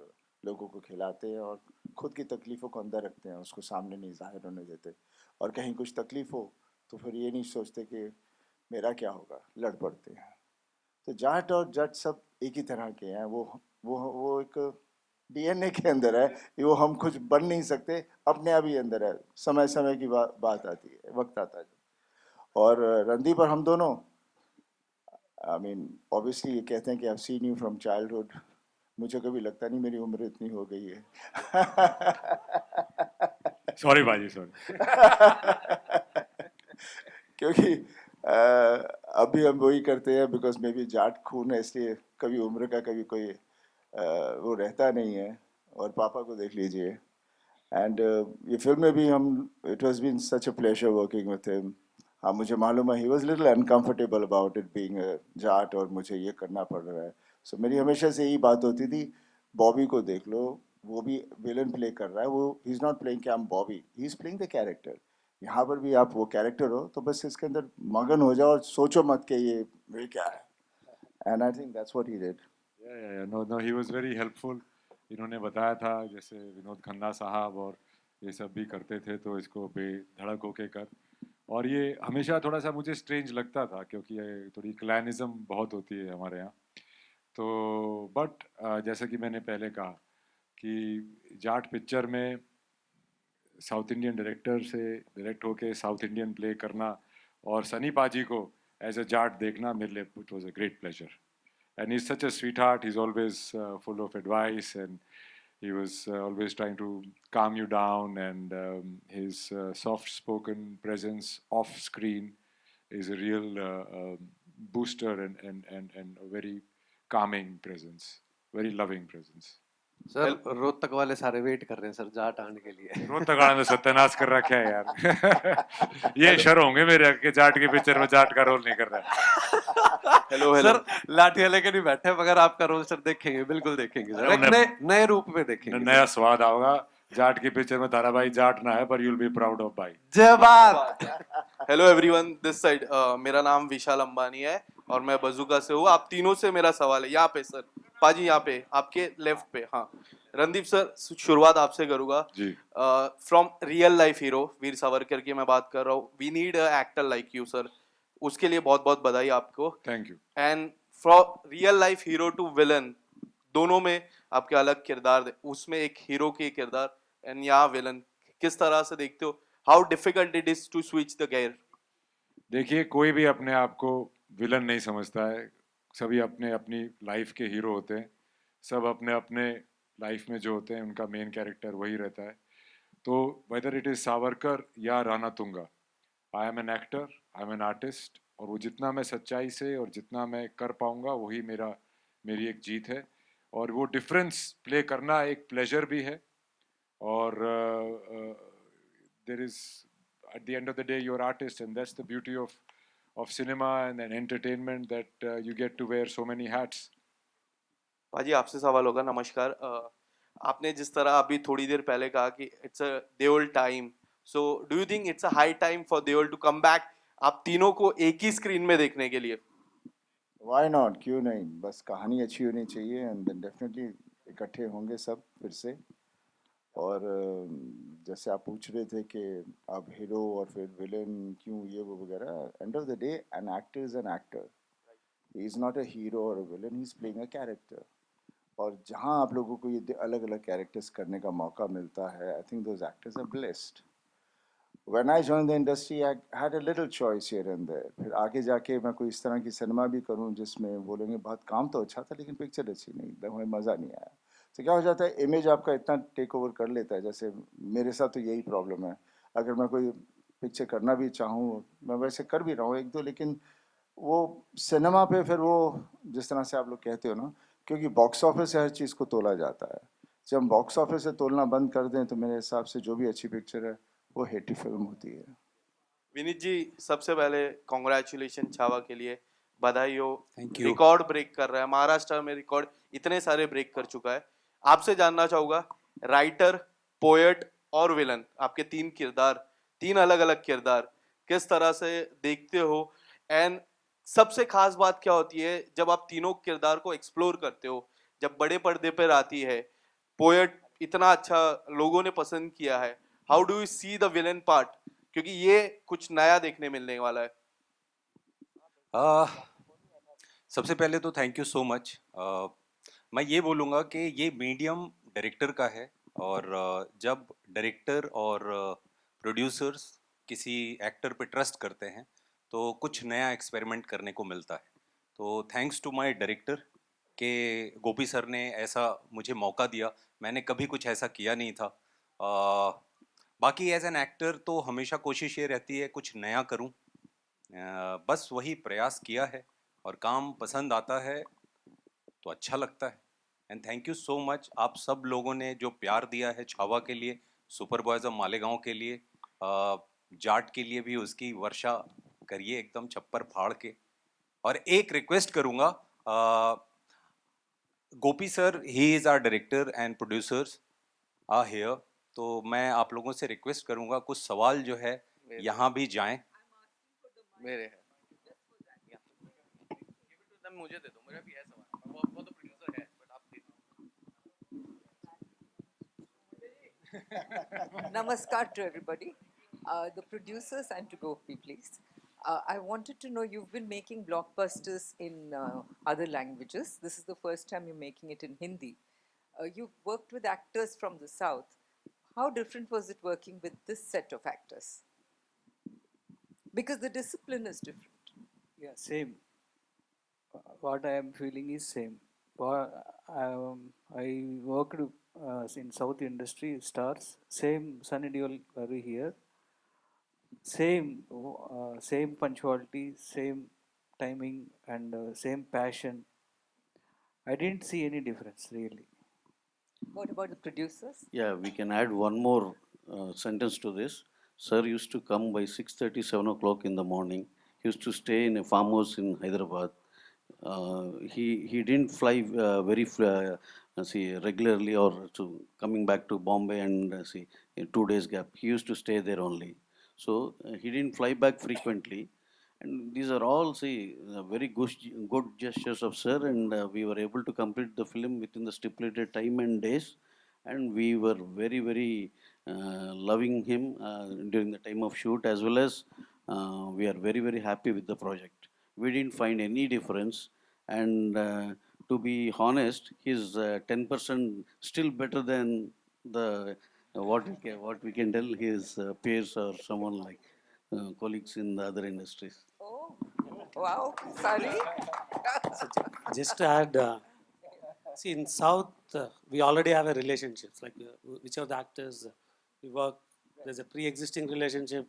लोगों को खिलाते हैं और खुद की तकलीफ़ों को अंदर रखते हैं, उसको सामने नहीं ज़ाहिर होने देते। और कहीं कुछ तकलीफ़ हो तो फिर ये नहीं सोचते कि मेरा क्या होगा, लड़ पड़ते हैं। तो जाट और जट सब एक ही तरह के हैं। वो एक डीएनए के अंदर है, वो हम कुछ बन नहीं सकते, अपने आप ही अंदर है। समय समय की बात आती है, वक्त आता है। और रणदीप और हम दोनों, आई मीन ऑब्वियसली ये कहते हैं कि I seen you from childhood. मुझे कभी लगता नहीं मेरी उम्र इतनी हो गई है। सॉरी बाजी, सॉरी। क्योंकि अभी हम वही करते हैं बिकॉज मे बी जाट खून है, इसलिए कभी उम्र का कभी कोई वो रहता नहीं है। और पापा को देख लीजिए। एंड ये फिल्म में भी हम, it was been such a pleasure working with him. हाँ, मुझे मालूम है he was little uncomfortable about it being Jat और मुझे ये करना पड़ रहा है। सो मेरी हमेशा से यही बात होती थी, बॉबी को देख लो, वो भी विलन प्ले कर रहा है, वो ही इज़ नॉट प्लेइंग कि I am Bobby, he is playing the character. यहाँ पर भी आप वो कैरेक्टर हो तो बस इसके अंदर मगन हो जाओ और सोचो मत कि ये क्या है। And I think that's what he did. No, he was very helpful. इन्होंने बताया था जैसे विनोद खन्ना साहब और ये सब भी करते थे, तो इसको बेधड़क होके कर। और ये हमेशा थोड़ा सा मुझे स्ट्रेंज लगता था क्योंकि ये थोड़ी क्लैनिज्म बहुत होती है हमारे यहाँ। तो बट जैसा कि मैंने पहले कहा कि जाट पिक्चर में साउथ इंडियन डायरेक्टर से डायरेक्ट होके साउथ इंडियन प्ले करना और सनी पाजी को एज अ जाट देखना मेरे लिए it was a great pleasure. And he's such a sweetheart. He's always full of advice, and he was always trying to calm you down. And his soft-spoken presence off screen is a real booster and a very calming presence, very loving presence. Sir, Rohtak वाले सारे wait कर रहे हैं sir Jat आने के लिए। रोहतक वाले ने सत्यानाश कर रखा है यार। ये शर होंगे मेरे के जाट के पिक्चर में जाट का रोल नहीं कर रहा। हेलो सर, लाठियां लेके नहीं बैठे मगर आपका रोल सर देखेंगे, बिल्कुल देखेंगे सर, एक नए रूप में देखेंगे। नया स्वाद आओगा जाट की पिक्चर में। तारा भाई जाट ना है पर यूल बी प्राउड ऑफ भाई। जय बात। हेलो एवरीवन, दिस साइड मेरा नाम विशाल अंबानी है और मैं बजूका से हूँ। आप तीनों से मेरा सवाल है, यहाँ पे सर, पाजी यहाँ पे आपके लेफ्ट पे। हाँ रणदीप सर, शुरुआत आपसे करूँगा। From real life hero Veer Savarkar की मैं बात कर रहा हूँ। We need a actor like you sir, उसके लिए बहुत बहुत बधाई आपको। Thank you. And from real life hero to villain, दोनों में आपके अलग किरदार, उसमें एक हीरो के किरदार एंड यहाँ विलन, किस तरह से देखते हो? How difficult it is to switch the gear? देखिए, कोई भी अपने आप को विलन नहीं समझता है, सभी अपने अपनी लाइफ के हीरो होते हैं। सब अपने अपने लाइफ में जो होते हैं उनका मेन कैरेक्टर वही रहता है। तो वेदर इट इज सावरकर या Ranatunga, I am an actor, I am an artist, और वो जितना मैं सच्चाई से और जितना मैं कर पाऊंगा वही मेरी एक जीत है। और वो डिफरेंस प्ले करना एक प्लेजर भी है। और there is at the end of the day you're artist, and that's the beauty of cinema and entertainment, that you get to wear so many hats. पाजी आपसे सवाल होगा। नमस्कार। आपने जिस तरह अभी थोड़ी देर पहले कहा कि it's a Deol time, so do you think it's a high time for Deol to come back, आप तीनों को एक ही स्क्रीन में देखने के लिए? व्हाई नॉट, क्यों नहीं, बस कहानी अच्छी होनी चाहिए एंड देन डेफिनेटली इकट्ठे होंगे सब फिर से। और जैसे आप पूछ रहे थे कि अब हीरो और फिर विलेन क्यों ये वो वगैरह, end of the day an actor is an actor, he is not a hero और a villain, he is playing a character. और जहाँ आप लोगों को ये अलग अलग कैरेक्टर्स करने का मौका मिलता है, I think those actors are blessed. When I joined the industry, I had a little choice here and there. फिर आगे जाके मैं कोई इस तरह की सिनेमा भी करूं जिसमें बोलेंगे बहुत काम तो अच्छा था लेकिन पिक्चर अच्छी नहीं, एकदम हमें मज़ा नहीं आया। तो क्या हो जाता है, इमेज आपका इतना टेक ओवर कर लेता है। जैसे मेरे साथ तो यही प्रॉब्लम है, अगर मैं कोई पिक्चर करना भी चाहूँ, मैं वैसे कर भी रहा हूँ एक दो, लेकिन वो सिनेमा पे फिर वो जिस तरह से आप लोग कहते हो ना, क्योंकि बॉक्स ऑफिस से हर चीज़ को तोला जाता है। जब हम बॉक्स ऑफिस से तोलना बंद कर दें तो मेरे हिसाब से जो भी अच्छी पिक्चर है वो हिट फिल्म होती है। विनीत जी, सबसे पहले कॉन्ग्रेचुलेशन छावा के लिए, बधाई हो। Thank you. रिकॉर्ड ब्रेक कर रहा है, महाराष्ट्र में रिकॉर्ड इतने सारे ब्रेक कर चुका है। आपसे जानना चाहूंगा, राइटर, पोएट और विलन, आपके तीन किरदार, तीन अलग अलग किरदार, किस तरह से देखते हो? एंड सबसे खास बात क्या होती है जब आप तीनों किरदार को एक्सप्लोर करते हो, जब बड़े पर्दे पर आती है? पोएट इतना अच्छा लोगों ने पसंद किया है, how do you see the villain part? क्योंकि ये कुछ नया देखने मिलने वाला है। सबसे पहले तो थैंक यू सो मच। मैं ये बोलूँगा कि ये मीडियम डायरेक्टर का है, और जब डायरेक्टर और प्रोड्यूसर्स किसी एक्टर पे ट्रस्ट करते हैं तो कुछ नया एक्सपेरिमेंट करने को मिलता है। तो थैंक्स टू माय डायरेक्टर कि गोपी सर ने ऐसा मुझे मौका दिया, मैंने कभी कुछ ऐसा किया नहीं था। बाकी एज एन एक्टर तो हमेशा कोशिश ये रहती है कुछ नया करूं, बस वही प्रयास किया है, और काम पसंद आता है तो अच्छा लगता है। And thank you so much आप सब लोगों ने जो प्यार दिया है छावा के लिए, सुपर बॉयज ऑफ मालेगांव के लिए, जाट के लिए भी उसकी वर्षा करिए एकदम छप्पर फाड़ के। और एक रिक्वेस्ट करूंगा, Gopi sir, he is our director and producers are here, तो मैं आप लोगों से रिक्वेस्ट करूंगा कुछ सवाल जो है यहाँ भी जाएं। मेरे है, मुझे दे दो, मेरा भी है सवाल, वो तो प्रोड्यूसर है, बट आप दे दो। Namaskar to everybody, the producers and to Gopi, please. I wanted to know, you've been making blockbusters in other languages. This is the first time you're making it in Hindi. You've worked with actors from the South. How different was it working with this set of actors? Because the discipline is different. Yeah, same. What I am feeling is same. I worked in South industry stars. Same Sunny Deol Garu here. Same punctuality, same timing, and same passion. I didn't see any difference really. What about the producers? Yeah, we can add one more sentence to this. Sir used to come by 6:30, 7 o'clock in the morning. He used to stay in a farmhouse in Hyderabad. He didn't fly regularly or to coming back to Bombay and in 2 days gap. He used to stay there only. So he didn't fly back frequently. And these are all very good gestures of sir, and we were able to complete the film within the stipulated time and days, and we were very very loving him during the time of shoot, as well as we are very very happy with the project. We didn't find any difference, and to be honest, his 10% still better than the what we can tell his peers or someone like colleagues in the other industries. Oh, wow, sorry. Just to add, see, in South, we already have a relationship. Like which of the actors we work, there's a pre-existing relationship,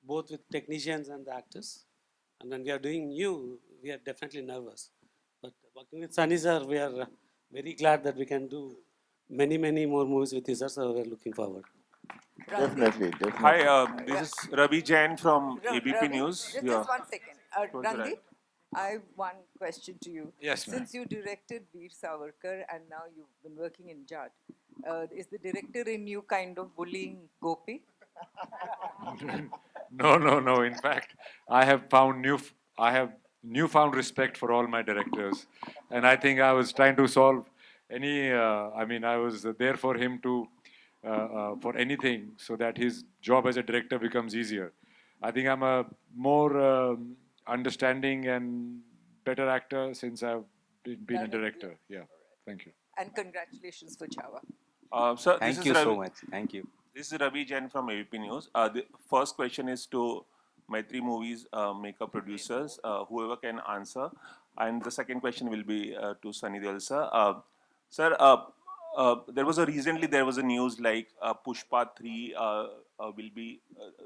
both with technicians and the actors. And when we are doing new, we are definitely nervous. But working with Sunny sir, we are very glad that we can do many more movies with you, sir. So we're looking forward. Definitely. Hi, this is Ravi Jain from ABP Ravi, News. just one second. Close your Randeep, I have one question to you. Yes, ma'am. Since you directed Veer Savarkar and now you've been working in Jat, is the director in you kind of bullying Gopi? No. In fact, I have newfound respect for all my directors, and I think I was trying to solve any. I was there for him to for anything, so that his job as a director becomes easier. I think I'm a more understanding and better actor since I've been a director. Yeah, thank you. And congratulations for Chava. Sir, this Thank is you so Ravi. much. Thank you. This is Ravi Jain from AVP News. The first question is to Maitri Movies makeup producers, whoever can answer. And the second question will be to Sunny Deol, sir. Sir, there was a news like Pushpa 3 will be,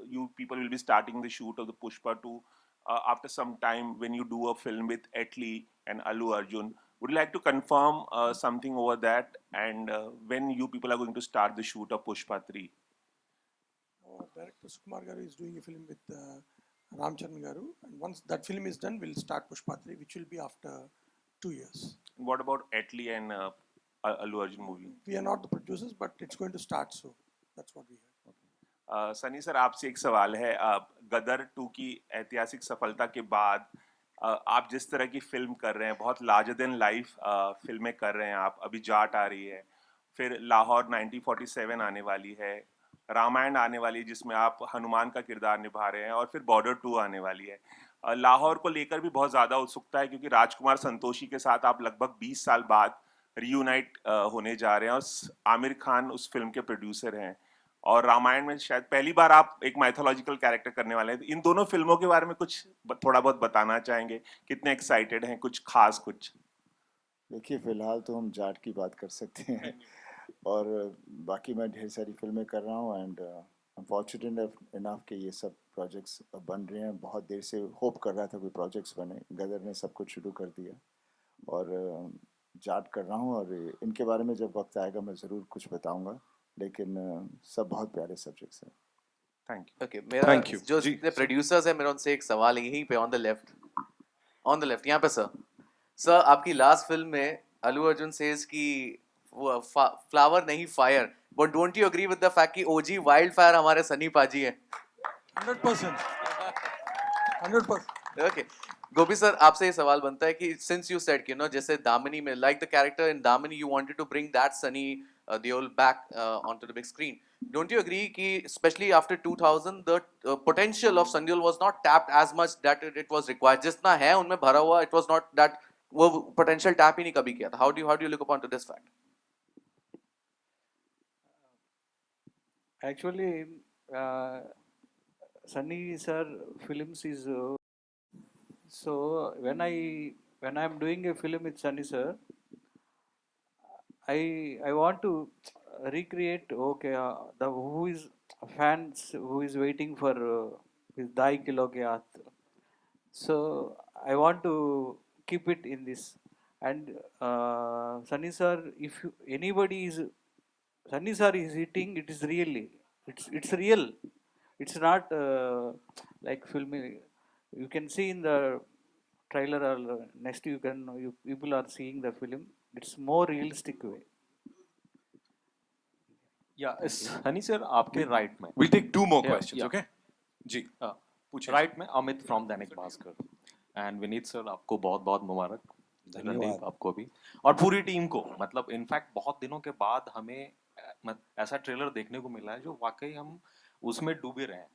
you people will be starting the shoot of the Pushpa 2 after some time when you do a film with Atlee and Allu Arjun. Would you like to confirm something over that, and when you people are going to start the shoot of Pushpa 3? Director Sukumar Garu is doing a film with Ramcharan Garu, and once that film is done, we'll start Pushpa 3, which will be after 2 years. What about Atlee and Allu Arjun movie? We are not the producers, but it's going to start soon. That's what we heard. Sunny sir, आपसे एक सवाल है. गदर 2 की ऐतिहासिक सफलता के बाद आप जिस तरह की फिल्म कर रहे हैं, बहुत लार्जर देन लाइफ फिल्में कर रहे हैं आप. अभी जाट आ रही है, फिर लाहौर 1947 आने वाली है, रामायण आने वाली है जिसमें आप हनुमान का किरदार निभा रहे हैं, और फिर बॉर्डर 2 आने वाली है. लाहौर को लेकर भी बहुत ज़्यादा उत्सुकता है क्योंकि राजकुमार संतोषी के साथ आप लगभग 20 साल बाद रीयूनाइट होने जा रहे हैं, और आमिर खान उस फिल्म के प्रोड्यूसर हैं, और रामायण में शायद पहली बार आप एक माइथोलॉजिकल कैरेक्टर करने वाले हैं. इन दोनों फिल्मों के बारे में कुछ थोड़ा बहुत बताना चाहेंगे? कितने एक्साइटेड हैं? कुछ खास कुछ? देखिए, फिलहाल तो हम जाट की बात कर सकते हैं और बाकी मैं ढेर सारी फिल्में कर रहा हूँ, and I am fortunate enough कि ये सब प्रोजेक्ट्स बन रहे हैं. बहुत देर से होप कर रहा था कोई प्रोजेक्ट्स बने. गदर ने सब कुछ शुरू कर दिया और जाट कर रहा हूँ, और इनके बारे में जब वक्त आएगा मैं ज़रूर कुछ बताऊँगा, लेकिन सब बहुत प्यारे सब्जेक्ट्स हैं. Thank you. ओके, मेरा जो जितने प्रोड्यूसर्स हैं, मेरा उनसे एक सवाल है, यहीं पे ऑन द लेफ्ट यहाँ पे. सर आपकी लास्ट फिल्म में अल्लू अर्जुन सेज कि वो फ्लावर नहीं fire, but don't you agree with the fact कि ओजी वाइल्ड फायर हमारे सनी पाजी हैं? 100%. 100%. ओके, गोपी सर, आपसे ये सवाल बनता है कि सिंस यू सेड कि जैसे दामिनी में, like the character in Damini, you wanted to bring that Sunny Deol back onto the big screen. Don't you agree कि especially after 2000 the potential of Sunny Deol was not tapped as much that it was required? जितना है उनमें भरा हुआ, it was not that वो potential tap ही नहीं कभी किया था. How do you look upon to this fact? Actually, Sunny sir films is so when I'm doing a film with Sunny sir, I want to recreate the who is fans who is waiting for his Dai Kilo ke Haath. So I want to keep it in this, and Sunny sir, if anybody is Sunny sir is hitting, it is really it's real. It's not like filming. You can see in the trailer or next you people are seeing the film. It's more realistic way. Yeah, Sunny sir, आपके right में. We'll take 2 more questions, okay? जी. पूछिए. Right में Amit from Dainik Bhaskar. And Vineet sir, आपको बहुत-बहुत मुबारक. रणदीप आपको भी. और पूरी टीम को. मतलब इनफैक्ट बहुत दिनों के बाद हमें ऐसा ट्रेलर देखने को मिला है जो वाकई हम उसमें डूबे रहे हैं.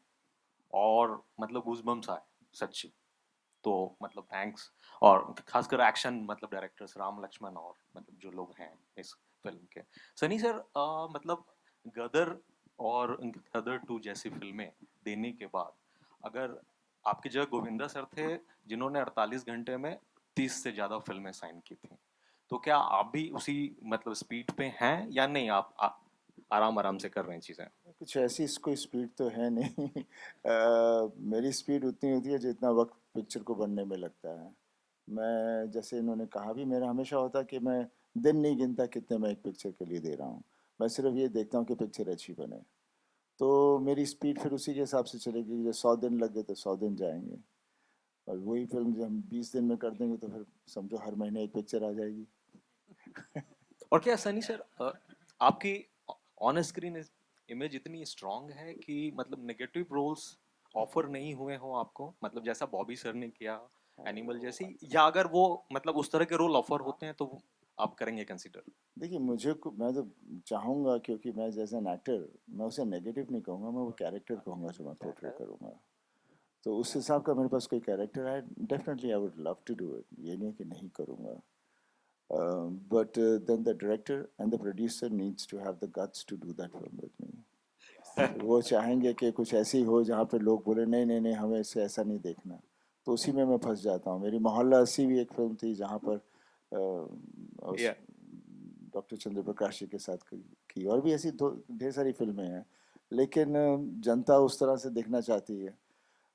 और मतलब गूज़बम्स आए सच्ची. तो मतलब थैंक्स, और खासकर एक्शन मतलब डायरेक्टर्स राम लक्ष्मण और मतलब जो लोग हैं इस फिल्म के. सनी सर, मतलब गदर और गदर 2 जैसी फिल्में देने के बाद अगर आपकी जगह गोविंदा सर थे जिन्होंने 48 घंटे में 30 से ज़्यादा फिल्में साइन की थी, तो क्या आप भी उसी मतलब स्पीड पे हैं या नहीं? आप आराम से कर रहे हैं चीज़ें? कुछ ऐसी कोई स्पीड तो है नहीं. मेरी स्पीड उतनी होती है जितना वक्त पिक्चर को बनने में लगता है. मैं जैसे इन्होंने कहा भी, मेरा हमेशा होता है कि मैं दिन नहीं गिनता कितने मैं एक पिक्चर के लिए दे रहा हूँ. मैं सिर्फ ये देखता हूँ कि पिक्चर अच्छी बने. तो मेरी स्पीड फिर उसी के हिसाब से चलेगी. जब 100 दिन लग गए तो 100 दिन जाएंगे, और वही फिल्म जब हम 20 दिन में कर देंगे तो फिर समझो हर महीने एक पिक्चर आ जाएगी. और क्या सनी सर, आपकी ऑन स्क्रीन इमेज इतनी स्ट्रांग है कि मतलब नेगेटिव रोल्स ऑफर नहीं हुए हो आपको, मतलब जैसा बॉबी सर ने किया एनिमल जैसी, या अगर वो मतलब उस तरह के रोल ऑफर होते हैं तो आप करेंगे कंसिडर? देखिए मैं तो चाहूँगा, क्योंकि मैं एज एन एक्टर मैं उसे नेगेटिव नहीं कहूँगा, मैं वो कैरेक्टर कहूँगा जो मैं पोर्ट्रे करूँगा। तो उस हिसाब का मेरे पास कोई कैरेक्टर है, definitely I would love to do it, ये नहीं कि नहीं करूँगा। But then the director and the producer needs to have the guts to do that film with me. वो चाहेंगे कि कुछ ऐसी हो जहाँ पे लोग बोले नहीं नहीं नहीं हमें इससे ऐसा नहीं देखना, तो उसी में मैं फंस जाता हूँ। मेरी मोहल्ला अस्सी भी एक फिल्म थी जहाँ पर डॉक्टर चंद्र प्रकाश जी के साथ की, और भी ऐसी ढेर सारी फिल्में हैं, लेकिन जनता उस तरह से देखना चाहती है।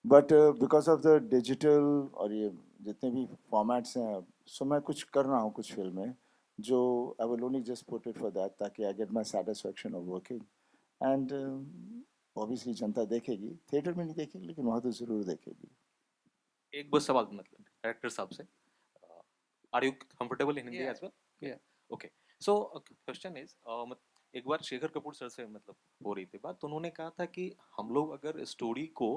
But because of the digital और ये जितने भी फॉर्मेट्स हैं, सो मैं कुछ कर रहा हूँ कुछ फिल्में जो I will only just put it for that, ताकि I get my satisfaction of working. And obviously जनता देखेगी, थिएटर में नहीं देखेगी लेकिन वहाँ तो ज़रूर देखेगी। एक बस सवाल मतलब डायरेक्टर साहब से, are you comfortable in Hindi as well? Yeah. Okay, so question is, एक बार शेखर कपूर सर से मतलब हो रही थी बात, तो उन्होंने कहा था कि हम लोग अगर स्टोरी को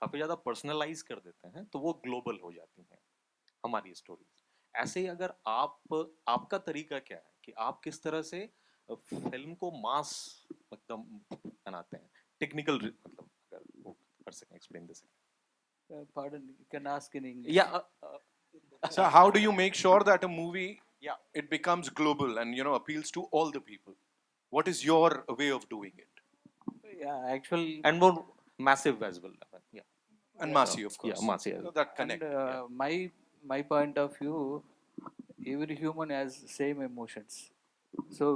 काफी ज्यादा पर्सनलाइज कर देते हैं तो वो ग्लोबल हो जाती हैं हमारी स्टोरीज। ऐसे ही अगर आपका तरीका क्या है कि आप किस तरह से फिल्म को मास एकदम बनाते हैं, टेक्निकल मतलब अगर वो कर सकें, explain this. Pardon, you can ask in English. Yeah. So how do you make sure that a movie, it becomes global and appeals to all the people? What is your way of doing it? Yeah, actually. And more massive as well. Yeah. And massy, of course. Yeah, massy. So that connect. And my point of view, every human has same emotions. So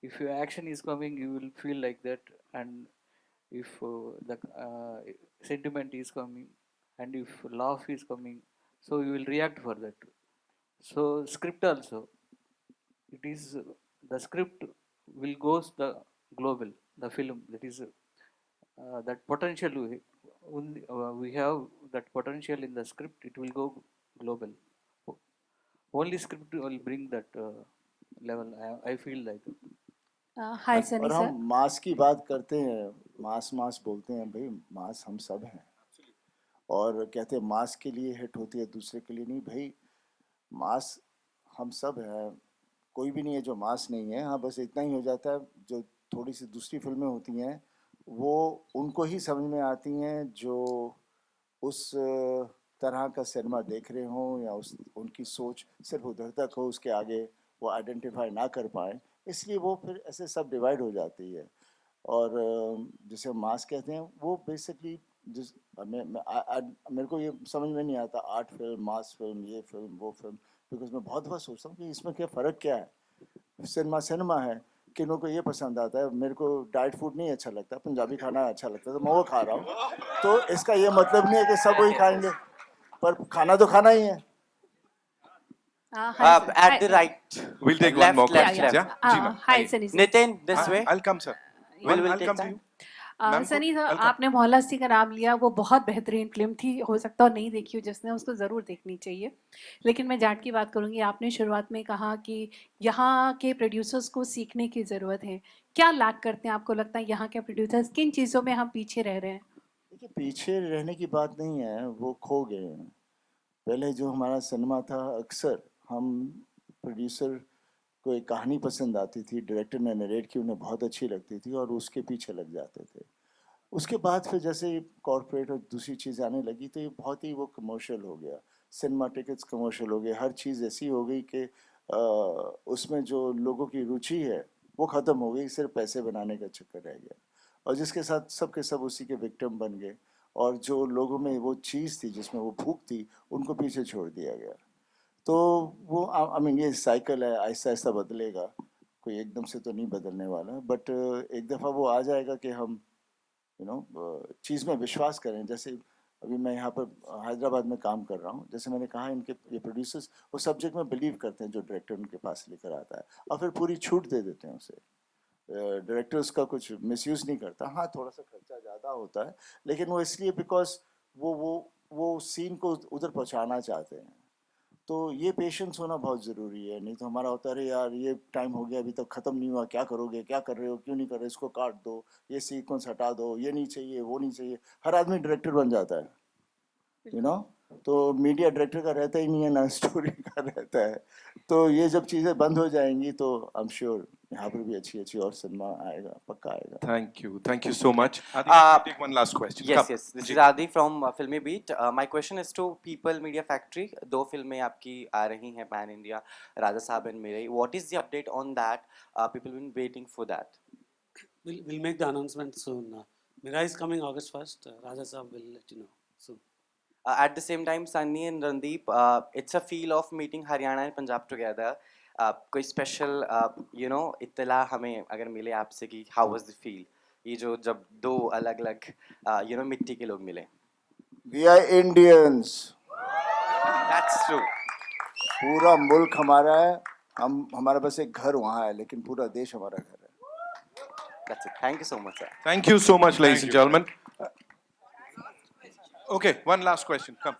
if your action is coming, you will feel like that, and if the sentiment is coming, and if laugh is coming, so you will react for that. So script also, it is the script will goes the global, the film, that is that potential we have that potential in the script, it will go global. Only script will bring that level. I feel like it. Hi, Sunny और sir. हम मास की बात करते हैं, मास मास बोलते हैं, भाई मास हम सब हैं, और कहते हैं मास के लिए हिट होती है दूसरे के लिए नहीं। भाई मास हम सब हैं, कोई भी नहीं है जो मास नहीं है। हाँ, बस इतना ही हो जाता है, जो थोड़ी सी दूसरी फिल्में होती हैं वो उनको ही समझ में आती हैं जो उस तरह का सिनेमा देख रहे हों, या उनकी सोच सिर्फ उधर तक हो, उसके आगे वो आइडेंटिफाई ना कर पाएँ, इसलिए वो फिर ऐसे सब डिवाइड हो जाती है। और जिसे मास कहते हैं वो बेसिकली जिस मेरे को ये समझ में नहीं आता, आर्ट फिल्म, मास फिल्म, ये फिल्म, वो फिल्म, बिकॉज मैं बहुत बार सोचता हूँ कि इसमें क्या फ़र्क क्या है। सिनेमा है, किन्हों को ये पसंद आता है, मेरे को डाइट फूड नहीं अच्छा लगता, पंजाबी खाना अच्छा लगता है तो मैं वो खा रहा हूँ। तो इसका ये मतलब नहीं है कि सब वही खाएंगे, पर खाना तो खाना ही है। At the right. We'll take one more question. Yeah. जी ma'am. Hi, Sunny sir. Nitin, this way. I'll come, sir. We'll I'll take come to time. you. Ma'am, Sunny sir, welcome. आपने मोहल्ला अस्सी का नाम लिया, वो बहुत बेहतरीन फिल्म थी, हो सकता हो नहीं देखी हो जिसने, उसको ज़रूर देखनी चाहिए। लेकिन मैं जाट की बात करूँगी। आपने शुरुआत में कहा कि यहाँ के प्रोड्यूसर्स को सीखने की ज़रूरत है। क्या लैक करते हैं आपको लगता है यहाँ के प्रोड्यूसर्स, किन चीज़ों में हम पीछे रह रहे हैं? देखिए, पीछे रहने की बात नहीं है, वो खो गए हैं। पहले जो हमारा सिनेमा था, अक्सर हम प्रोड्यूसर को एक कहानी पसंद आती थी, डायरेक्टर ने नरेट की, उन्हें बहुत अच्छी लगती थी और उसके पीछे लग जाते थे। उसके बाद फिर जैसे कॉर्पोरेट और दूसरी चीज़ आने लगी तो ये बहुत ही वो कमर्शियल हो गया। सिनेमा टिकट्स कमर्शियल हो गए, हर चीज़ ऐसी हो गई कि उसमें जो लोगों की रुचि है वो ख़त्म हो गई, सिर्फ पैसे बनाने का चक्कर रह गया, और जिसके साथ सब के सब उसी के विक्टिम बन गए, और जो लोगों में वो चीज़ थी जिसमें वो भूख थी उनको पीछे छोड़ दिया गया। तो वो आई मीन ये साइकिल है, आहिस्ता आहिस्ता बदलेगा, कोई एकदम से तो नहीं बदलने वाला, बट एक दफ़ा वो आ जाएगा कि हम चीज़ में विश्वास करें। जैसे अभी मैं यहाँ पर हैदराबाद में काम कर रहा हूँ, जैसे मैंने कहा, इनके ये प्रोड्यूसर्स वो सब्जेक्ट में बिलीव करते हैं जो डायरेक्टर उनके पास लेकर आता है, और फिर पूरी छूट दे देते हैं उसे। डायरेक्टर उसका कुछ मिसयूज़ नहीं करता। हाँ, थोड़ा सा खर्चा ज़्यादा होता है, लेकिन वो इसलिए बिकॉज वो सीन को उधर पहुँचाना चाहते हैं। तो ये पेशेंस होना बहुत ज़रूरी है, नहीं तो हमारा होता है यार ये टाइम हो गया, अभी तक ख़त्म नहीं हुआ, क्या करोगे, क्या कर रहे हो, क्यों नहीं कर रहे, इसको काट दो, ये सीक्वेंस हटा दो, ये नहीं चाहिए, वो नहीं चाहिए। हर आदमी डायरेक्टर बन जाता है, तो मीडिया डायरेक्टर का रहता ही नहीं है, ना स्टोरी का रहता है। तो ये जब चीज़ें बंद हो जाएंगी तो आई एम श्योर यहाँ पर भी अच्छी और सिनेमा आएगा, पक्का आएगा. Thank you so much. Adi, take one last question. Yes, Come. yes. This ji. is Adi from Filmy Beat. My question is to People Media Factory. 2 फिल्में आपकी आ रही हैं pan India, Raja Saab and Mirai. What is the update on that? People been waiting for that. We'll make the announcement soon. Mirai is coming August 1st. Raja Saab will let you know soon. At the same time, Sunny and Randeep, it's a feel of meeting Haryana and Punjab together. कोई special इत्तला हमें अगर मिले आपसे कि how was the feel, ये जो जब 2 अलग अलग मिट्टी के लोग मिले. We are Indians. That's true. पूरा मुल्क हमारा है, हमारा बस एक घर वहाँ है, लेकिन पूरा देश हमारा घर है. That's it. Thank you so much, sir. Thank you so much, ladies and gentlemen. Okay, one last question. Come.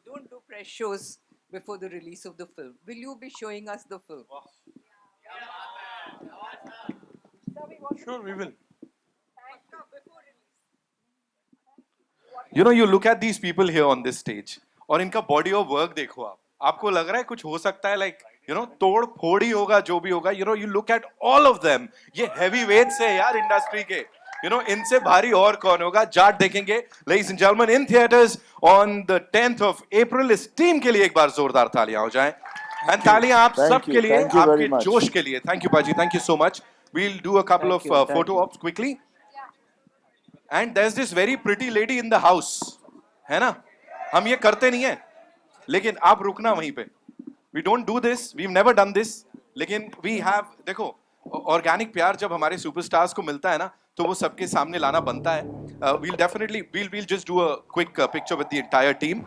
Don't do press shows before the release of the film. Will you be showing us the film? Sure, we will. You know, you look at these people here on this stage, और इनका body of work देखो आप. आपको लग रहा है कुछ हो सकता है, like तोड़ फोड़ ही होगा जो भी होगा. You look at all of them. ये heavy weights है यार industry के. इनसे भारी और कौन होगा. जाट देखेंगे, ladies and gentlemen, in theaters on the 10th of April. इस टीम के लिए एक बार जोरदार तालियां हो जाएं. And तालियां आप सब के लिए, आपके जोश के लिए. Thank you, Paji. Thank you so much. We'll do a couple of photo ops quickly. And there's this very pretty lady in the house. है ना? हम ये करते नहीं है, लेकिन आप रुकना वहीं पे. We don't do this. We've never done this. लेकिन we have, देखो, ऑर्गेनिक प्यार जब हमारे सुपरस्टार्स को मिलता है ना, तो वो सबके सामने लाना बनता है. We'll just do a quick picture with the entire team.